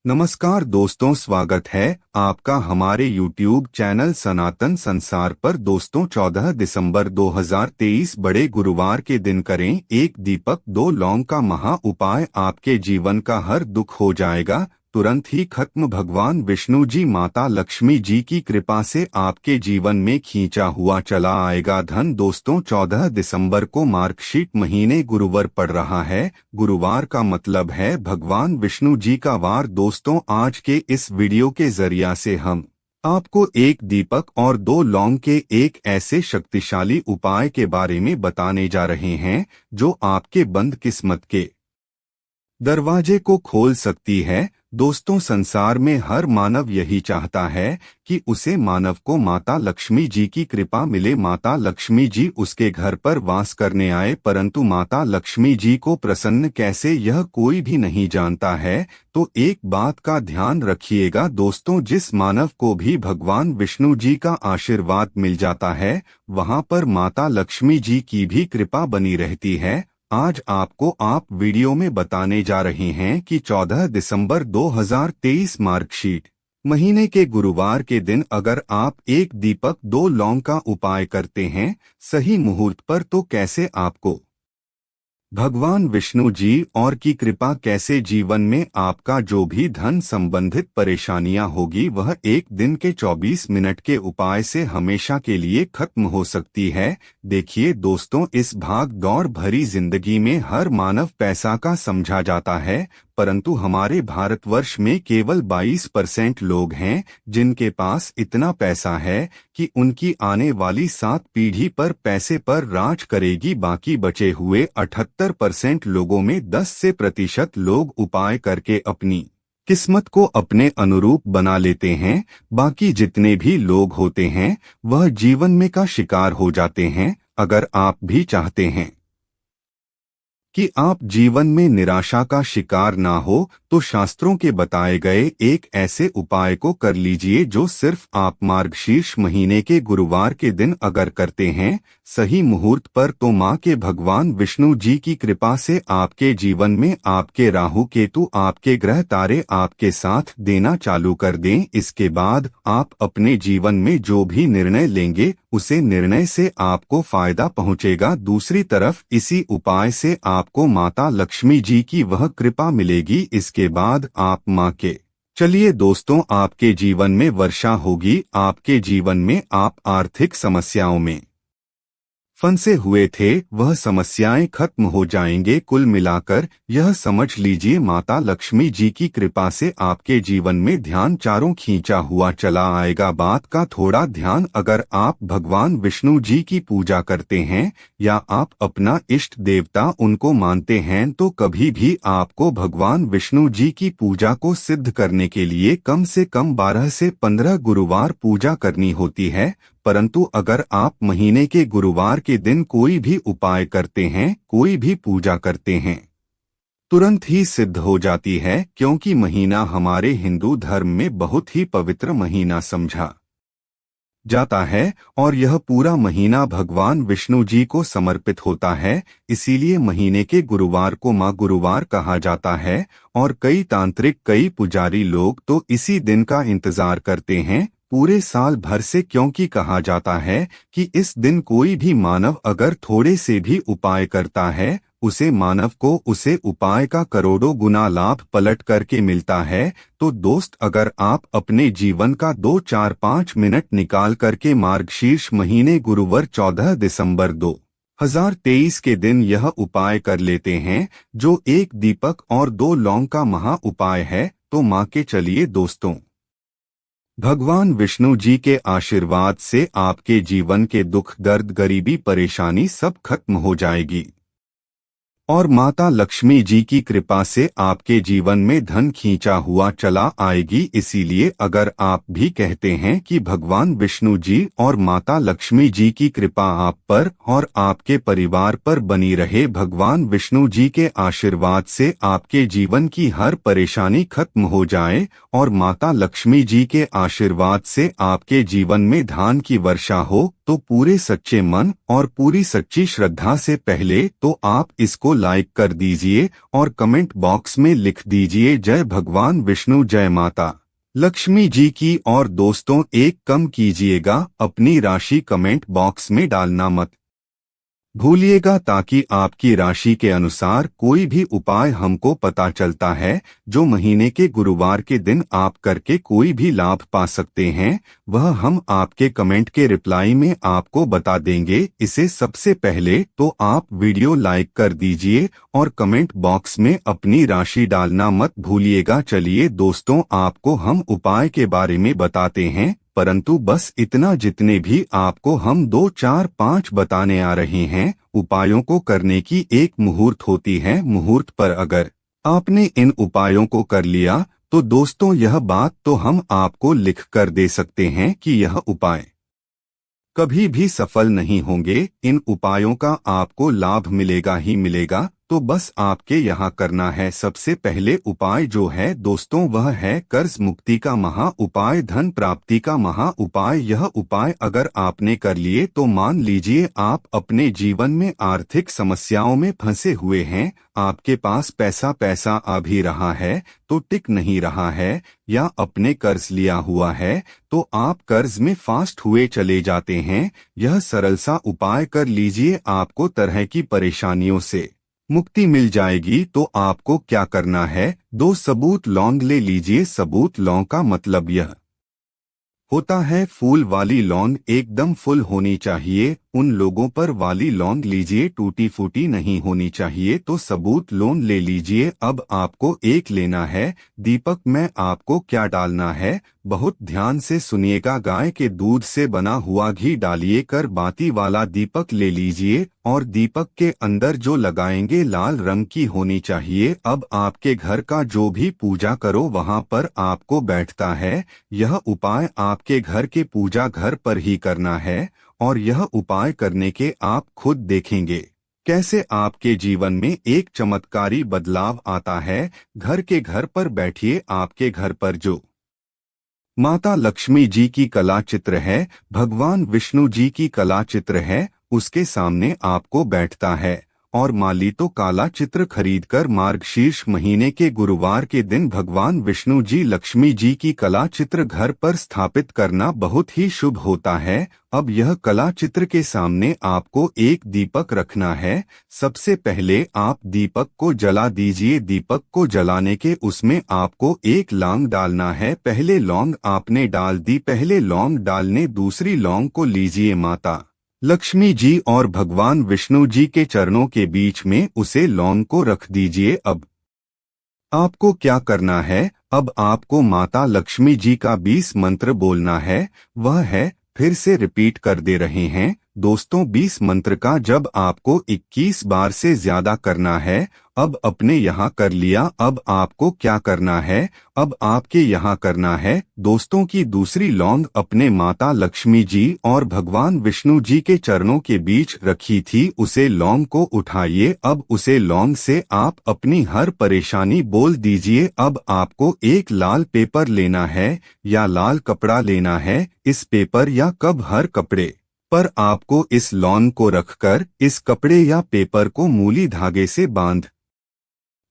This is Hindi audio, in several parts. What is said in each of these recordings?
नमस्कार दोस्तों, स्वागत है आपका हमारे YouTube चैनल सनातन संसार पर। दोस्तों 14 दिसंबर 2023 बड़े गुरुवार के दिन करें एक दीपक 2 लौंग का महा उपाय। आपके जीवन का हर दुख हो जाएगा तुरंत ही खत्म। भगवान विष्णु जी माता लक्ष्मी जी की कृपा से आपके जीवन में खींचा हुआ चला आएगा धन। दोस्तों 14 दिसंबर को मार्गशीट महीने गुरुवार पड़ रहा है। गुरुवार का मतलब है भगवान विष्णु जी का वार। दोस्तों आज के इस वीडियो के जरिया से हम आपको एक दीपक और 2 लौंग के एक ऐसे शक्तिशाली उपाय के बारे में बताने जा रहे हैं जो आपके बंद किस्मत के दरवाजे को खोल सकती है। दोस्तों संसार में हर मानव यही चाहता है कि उसे मानव को माता लक्ष्मी जी की कृपा मिले, माता लक्ष्मी जी उसके घर पर वास करने आए। परंतु माता लक्ष्मी जी को प्रसन्न कैसे यह कोई भी नहीं जानता है। तो एक बात का ध्यान रखिएगा दोस्तों, जिस मानव को भी भगवान विष्णु जी का आशीर्वाद मिल जाता है वहां पर माता लक्ष्मी जी की भी कृपा बनी रहती है। आज आपको आप वीडियो में बताने जा रहे हैं कि 14 दिसंबर 2023 मार्गशीट महीने के गुरुवार के दिन अगर आप एक दीपक 2 लौंग का उपाय करते हैं सही मुहूर्त पर, तो कैसे आपको भगवान विष्णु जी और की कृपा कैसे जीवन में आपका जो भी धन संबंधित परेशानियां होगी वह एक दिन के 24 मिनट के उपाय से हमेशा के लिए खत्म हो सकती है। देखिए दोस्तों, इस भाग दौड़ भरी जिंदगी में हर मानव पैसा का समझा जाता है, परंतु हमारे भारतवर्ष में केवल 22% लोग हैं जिनके पास इतना पैसा है कि उनकी आने वाली 7 पीढ़ी पर पैसे पर राज करेगी। बाकी बचे हुए 78% लोगों में 10% लोग उपाय करके अपनी किस्मत को अपने अनुरूप बना लेते हैं। बाकी जितने भी लोग होते हैं वह जीवन में का शिकार हो जाते हैं। अगर आप भी चाहते हैं कि आप जीवन में निराशा का शिकार ना हो तो शास्त्रों के बताए गए एक ऐसे उपाय को कर लीजिए जो सिर्फ आप मार्गशीर्ष महीने के गुरुवार के दिन अगर करते हैं सही मुहूर्त पर, तो मां के भगवान विष्णु जी की कृपा से आपके जीवन में आपके राहु केतु आपके ग्रह तारे आपके साथ देना चालू कर दें। इसके बाद आप अपने जीवन में जो भी निर्णय लेंगे उसे निर्णय से आपको फायदा पहुंचेगा। दूसरी तरफ इसी उपाय से आपको माता लक्ष्मी जी की वह कृपा मिलेगी। इसके बाद आप मां के चलिए दोस्तों, आपके जीवन में वर्षा होगी। आपके जीवन में आप आर्थिक समस्याओं में फंसे हुए थे वह समस्याएं खत्म हो जाएंगे। कुल मिलाकर यह समझ लीजिए माता लक्ष्मी जी की कृपा से आपके जीवन में ध्यान चारों खींचा हुआ चला आएगा। बात का थोड़ा ध्यान, अगर आप भगवान विष्णु जी की पूजा करते हैं या आप अपना इष्ट देवता उनको मानते हैं तो कभी भी आपको भगवान विष्णु जी की पूजा को सिद्ध करने के लिए कम से कम 12 से 15 गुरुवार पूजा करनी होती है। परंतु अगर आप महीने के गुरुवार के दिन कोई भी उपाय करते हैं, कोई भी पूजा करते हैं, तुरंत ही सिद्ध हो जाती है, क्योंकि महीना हमारे हिंदू धर्म में बहुत ही पवित्र महीना समझा जाता है और यह पूरा महीना भगवान विष्णु जी को समर्पित होता है। इसीलिए महीने के गुरुवार को मां गुरुवार कहा जाता है और कई तांत्रिक कई पुजारी लोग तो इसी दिन का इंतजार करते हैं पूरे साल भर से, क्योंकि कहा जाता है कि इस दिन कोई भी मानव अगर थोड़े से भी उपाय करता है उसे मानव को उसे उपाय का करोड़ों गुना लाभ पलट करके मिलता है। तो दोस्त, अगर आप अपने जीवन का 2-4-5 मिनट निकाल करके मार्गशीर्ष महीने गुरुवार 14 दिसंबर 2023 के दिन यह उपाय कर लेते हैं जो एक दीपक और 2 लौंग का महा उपाय है, तो मां के चलिए दोस्तों भगवान विष्णु जी के आशीर्वाद से आपके जीवन के दुख दर्द गरीबी परेशानी सब खत्म हो जाएगी और माता लक्ष्मी जी की कृपा से आपके जीवन में धन खींचा हुआ चला आएगी। इसीलिए अगर आप भी कहते हैं कि भगवान विष्णु जी और माता लक्ष्मी जी की कृपा आप पर और आपके परिवार पर बनी रहे, भगवान विष्णु जी के आशीर्वाद से आपके जीवन की हर परेशानी खत्म हो जाए और माता लक्ष्मी जी के आशीर्वाद से आपके जीवन में धन की वर्षा हो, तो पूरे सच्चे मन और पूरी सच्ची श्रद्धा से पहले तो आप इसको लाइक कर दीजिए और कमेंट बॉक्स में लिख दीजिए जय भगवान विष्णु, जय माता लक्ष्मी जी की। और दोस्तों एक कम कीजिएगा, अपनी राशि कमेंट बॉक्स में डालना मत भूलिएगा, ताकि आपकी राशि के अनुसार कोई भी उपाय हमको पता चलता है जो महीने के गुरुवार के दिन आप करके कोई भी लाभ पा सकते हैं, वह हम आपके कमेंट के रिप्लाई में आपको बता देंगे। इसे सबसे पहले तो आप वीडियो लाइक कर दीजिए और कमेंट बॉक्स में अपनी राशि डालना मत भूलिएगा। चलिए दोस्तों, आपको हम उपाय के बारे में बताते हैं, परंतु बस इतना, जितने भी आपको हम 2, 4, 5 बताने आ रहे हैं, उपायों को करने की एक मुहूर्त होती है। मुहूर्त पर अगर आपने इन उपायों को कर लिया तो दोस्तों यह बात तो हम आपको लिख कर दे सकते हैं कि यह उपाय कभी भी सफल नहीं होंगे। इन उपायों का आपको लाभ मिलेगा ही मिलेगा। तो बस आपके यहाँ करना है, सबसे पहले उपाय जो है दोस्तों वह है कर्ज मुक्ति का महा उपाय, धन प्राप्ति का महा उपाय। यह उपाय अगर आपने कर लिए तो मान लीजिए आप अपने जीवन में आर्थिक समस्याओं में फंसे हुए हैं, आपके पास पैसा आ भी रहा है तो टिक नहीं रहा है, या अपने कर्ज लिया हुआ है तो आप कर्ज में फास्ट हुए चले जाते हैं। यह सरल सा उपाय कर लीजिए, आपको तरह की परेशानियों से मुक्ति मिल जाएगी। तो आपको क्या करना है, 2 सबूत लौंग ले लीजिए। सबूत लौंग का मतलब यह होता है फूल वाली लौंग, एकदम फुल होनी चाहिए। उन लोगों पर वाली लौंग लीजिए, टूटी फूटी नहीं होनी चाहिए। तो सबूत लौंग ले लीजिए। अब आपको एक लेना है दीपक। में आपको क्या डालना है, बहुत ध्यान से सुनिएगा। गाय के दूध से बना हुआ घी डालिए कर बाती वाला दीपक ले लीजिए और दीपक के अंदर जो लगाएंगे लाल रंग की होनी चाहिए। अब आपके घर का जो भी पूजा करो वहां पर आपको बैठता है। यह उपाय आपके घर के पूजा घर पर ही करना है और यह उपाय करने के आप खुद देखेंगे कैसे आपके जीवन में एक चमत्कारी बदलाव आता है। घर पर बैठिए, आपके घर पर जो माता लक्ष्मी जी की कला चित्र है, भगवान विष्णु जी की कला चित्र है, उसके सामने आपको बैठता है। और माली तो काला चित्र खरीदकर मार्गशीर्ष महीने के गुरुवार के दिन भगवान विष्णु जी लक्ष्मी जी की कला चित्र घर पर स्थापित करना बहुत ही शुभ होता है। अब यह कला चित्र के सामने आपको एक दीपक रखना है। सबसे पहले आप दीपक को जला दीजिए। दीपक को जलाने के उसमें आपको एक लौंग डालना है। पहले लौंग आपने डाल दी, पहले लौंग डालने दूसरी लौंग को लीजिए माता लक्ष्मी जी और भगवान विष्णु जी के चरणों के बीच में उसे लौंग को रख दीजिए। अब आपको क्या करना है, अब आपको माता लक्ष्मी जी का 20 मंत्र बोलना है। वह है, फिर से रिपीट कर दे रहे हैं दोस्तों, 20 मंत्र का जब आपको 21 बार से ज्यादा करना है। अब अपने यहाँ कर लिया। अब आपको क्या करना है, अब आपके यहाँ करना है दोस्तों की दूसरी लौंग अपने माता लक्ष्मी जी और भगवान विष्णु जी के चरणों के बीच रखी थी, उसे लौंग को उठाइए। अब उसे लौंग से आप अपनी हर परेशानी बोल दीजिए। अब आपको एक लाल पेपर लेना है या लाल कपड़ा लेना है। इस पेपर या कब हर कपड़े पर आपको इस लौंग को रखकर इस कपड़े या पेपर को मूली धागे से बांध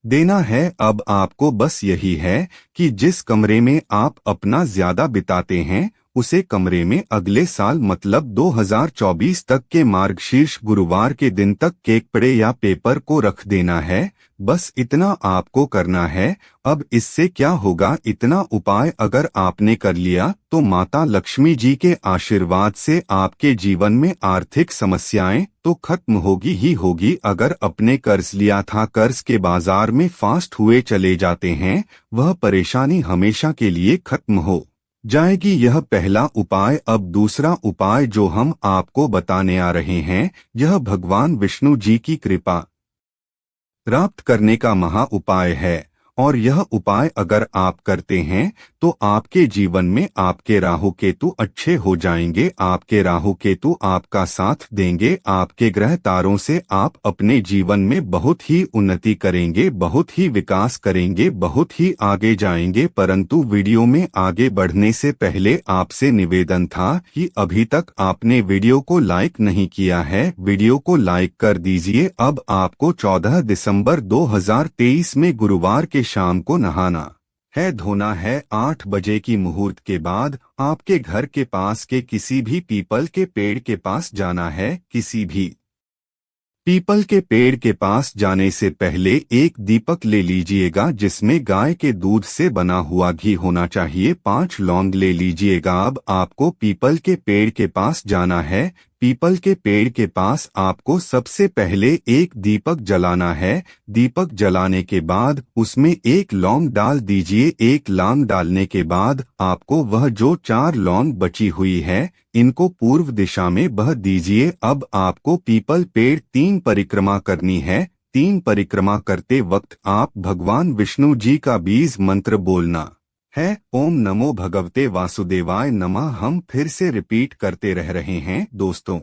देना है। अब आपको बस यही है कि जिस कमरे में आप अपना ज्यादा बिताते हैं उसे कमरे में अगले साल मतलब 2024 तक के मार्गशीर्ष गुरुवार के दिन तक केक कपड़े या पेपर को रख देना है। बस इतना आपको करना है। अब इससे क्या होगा, इतना उपाय अगर आपने कर लिया तो माता लक्ष्मी जी के आशीर्वाद से आपके जीवन में आर्थिक समस्याएं तो खत्म होगी ही होगी। अगर अपने कर्ज लिया था, कर्ज के बाजार में फास्ट हुए चले जाते हैं, वह परेशानी हमेशा के लिए खत्म हो जाएगी। यह पहला उपाय। अब दूसरा उपाय जो हम आपको बताने आ रहे हैं, यह भगवान विष्णु जी की कृपा प्राप्त करने का महा उपाय है और यह उपाय अगर आप करते हैं तो आपके जीवन में आपके राहु केतु अच्छे हो जाएंगे। आपके राहु केतु आपका साथ देंगे। आपके ग्रह तारों से आप अपने जीवन में बहुत ही उन्नति करेंगे, बहुत ही विकास करेंगे, बहुत ही आगे जाएंगे। परंतु वीडियो में आगे बढ़ने से पहले आपसे निवेदन था कि अभी तक आपने वीडियो को लाइक नहीं किया है, वीडियो को लाइक कर दीजिए। अब आपको 14 दिसंबर 2023 में गुरुवार के शाम को नहाना है, धोना है। 8 बजे की मुहूर्त के बाद आपके घर के पास के किसी भी पीपल के पेड़ के पास जाना है। किसी भी पीपल के पेड़ के पास जाने से पहले एक दीपक ले लीजिएगा जिसमें गाय के दूध से बना हुआ घी होना चाहिए। 5 लौंग ले लीजिएगा। अब आपको पीपल के पेड़ के पास जाना है। पीपल के पेड़ के पास आपको सबसे पहले एक दीपक जलाना है। दीपक जलाने के बाद उसमें 1 लौंग डाल दीजिए। 1 लौंग डालने के बाद आपको वह जो 4 लौंग बची हुई है इनको पूर्व दिशा में बह दीजिए। अब आपको पीपल पेड़ 3 परिक्रमा करनी है। 3 परिक्रमा करते वक्त आप भगवान विष्णु जी का बीज मंत्र बोलना है। ओम नमो भगवते वासुदेवाय नमः। हम फिर से रिपीट करते रह रहे हैं दोस्तों,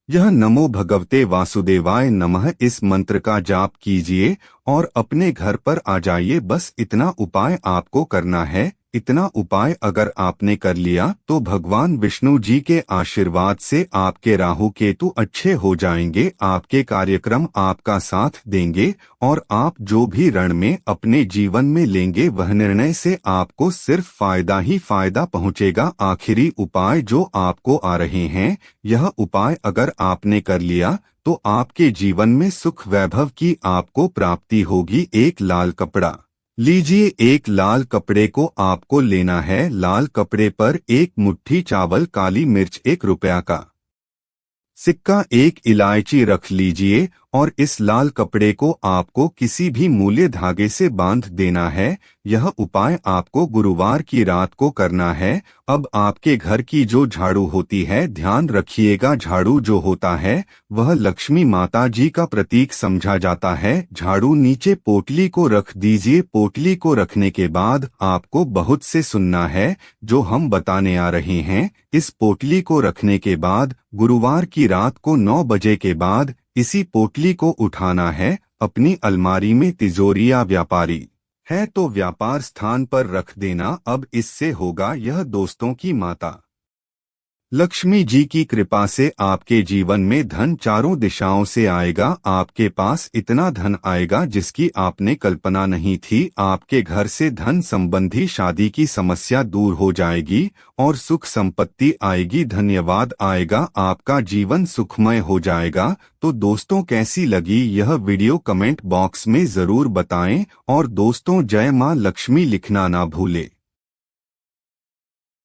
यह नमो भगवते वासुदेवाय नमः इस मंत्र का जाप कीजिए और अपने घर पर आ जाइए। बस इतना उपाय आपको करना है। इतना उपाय अगर आपने कर लिया तो भगवान विष्णु जी के आशीर्वाद से आपके राहु केतु अच्छे हो जाएंगे। आपके कार्यक्रम आपका साथ देंगे और आप जो भी रण में अपने जीवन में लेंगे वह निर्णय से आपको सिर्फ फायदा ही फायदा पहुंचेगा। आखिरी उपाय जो आपको आ रहे हैं, यह उपाय अगर आपने कर लिया तो आपके जीवन में सुख वैभव की आपको प्राप्ति होगी। एक लाल कपड़ा लीजिए। 1 लाल कपड़े को आपको लेना है। लाल कपड़े पर 1 मुट्ठी चावल, काली मिर्च, 1 रुपया का सिक्का, 1 इलायची रख लीजिए और इस लाल कपड़े को आपको किसी भी मूल्य धागे से बांध देना है। यह उपाय आपको गुरुवार की रात को करना है। अब आपके घर की जो झाड़ू होती है, ध्यान रखिएगा झाड़ू जो होता है वह लक्ष्मी माता जी का प्रतीक समझा जाता है। झाड़ू नीचे पोटली को रख दीजिए। पोटली को रखने के बाद आपको बहुत से सुनना है जो हम बताने आ रहे हैं। इस पोटली को रखने के बाद गुरुवार की रात को 9 बजे के बाद इसी पोटली को उठाना है। अपनी अलमारी में तिजोरी या व्यापारी है तो व्यापार स्थान पर रख देना। अब इससे होगा यह दोस्तों की माता लक्ष्मी जी की कृपा से आपके जीवन में धन चारों दिशाओं से आएगा। आपके पास इतना धन आएगा जिसकी आपने कल्पना नहीं थी। आपके घर से धन संबंधी शादी की समस्या दूर हो जाएगी और सुख संपत्ति आएगी, धन्यवाद आएगा, आपका जीवन सुखमय हो जाएगा। तो दोस्तों कैसी लगी यह वीडियो कमेंट बॉक्स में जरूर बताएं और दोस्तों जय मां लक्ष्मी लिखना ना भूले।